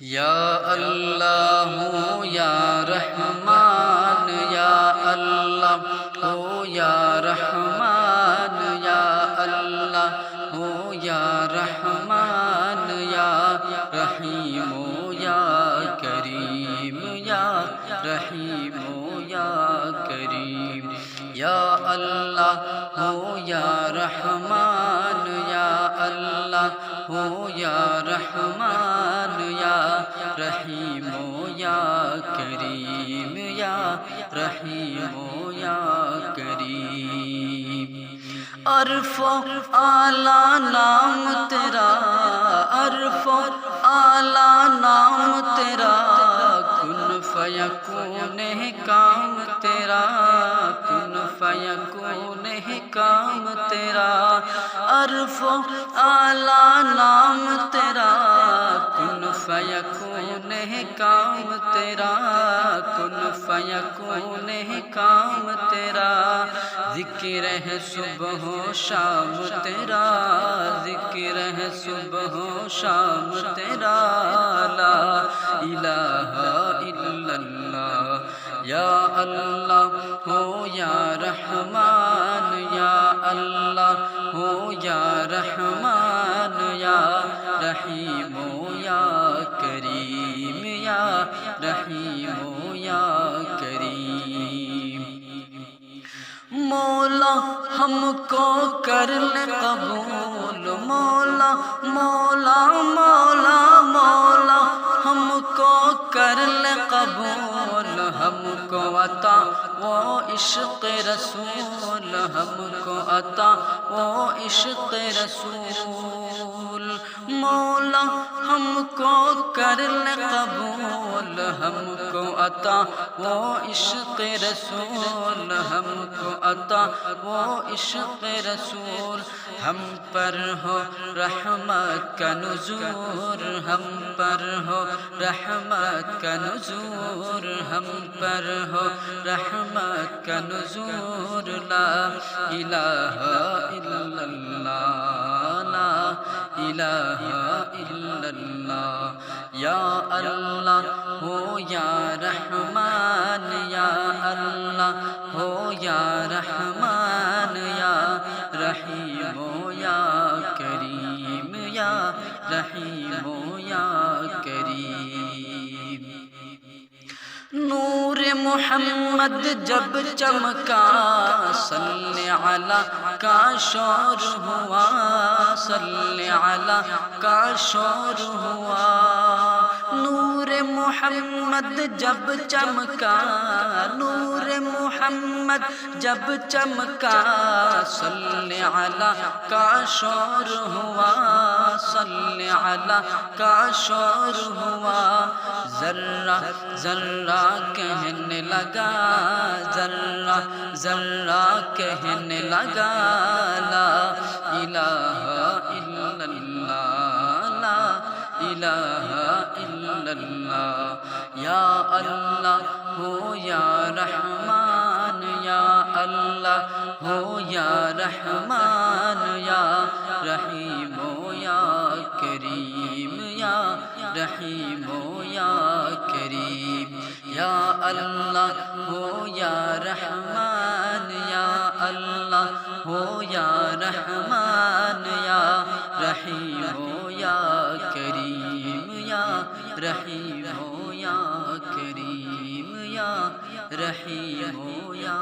یا اللہ ہو یا رحمان یا اللہ ہو یا رحمان یا اللہ ہو یا رحمان یا رحیم ہو یا کریم یا رحیم ہو یا کریم یا اللہ ہو یا رحمان یا اللہ ہو یا رحمان یا رحیم ہو یا کریم یا رحیم ہو یا کریم عرف و اعلیٰ نام تیرا عرف و اعلیٰ نام تیرا کن فیکون ہے کام تیرا کن فیکون ہے کام تیرا عرف و اعلیٰ نام تیرا کن فیکون ہے کام تیرا کن فیکون ہے کام تیرا ذکر ہے صبح و شام تیرا ذکر ہے صبح و شام تیرا لا الہ الا اللہ یا اللہ ہو یا رحمان یا اللہ ہو یا رحمان یا رحیم ہو یا کریم یا رحیم ہو یا کریم مولا ہم کو کر لے قبول مولا مولا مولا مولا ہم کو کر لے قبول ہم کو عطا وہ عشق رسول ہم کو عطا وہ عشق رسول مولا ہم کو کر لے قبول ہم کو عطا وہ عشق رسول ہم کو عطا وہ عشق رسول ہم پر ہو رحمت کا نزول ہم پر ہو رحمت کا نزول ہم پر ہو رحمت کا نزول لا الہ الا اللہ لا الہ الا اللہ یا اللہ ہو یا رحمان یا اللہ ہو یا رحمان یا رحیم ہو یا کریم یا رحیم ہو یا کریم نور محمد جب چمکا صلی علی کا شور ہوا صلی علی کا شور ہوا نور محمد جب چمکا نور محمد جب چمکا صلی علی کا شور ہوا صلی علی کا شور ہوا ذرہ ذرہ کہنے لگا ذرہ ذرہ کہنے لگا لا الہ الا اللہ لا الہ الا اللہ یا اللہ ہو یا رحمان یا اللہ ہو یا رحمان یا رحیم ہو یا کریم یا رحیم ہو یا کریم یا اللہ ہو یا رحمان یا اللہ ہو یا رحمان یا رحیم ہو یا کریم یا رحیم ہو یا کریم یا رحیم ہو یا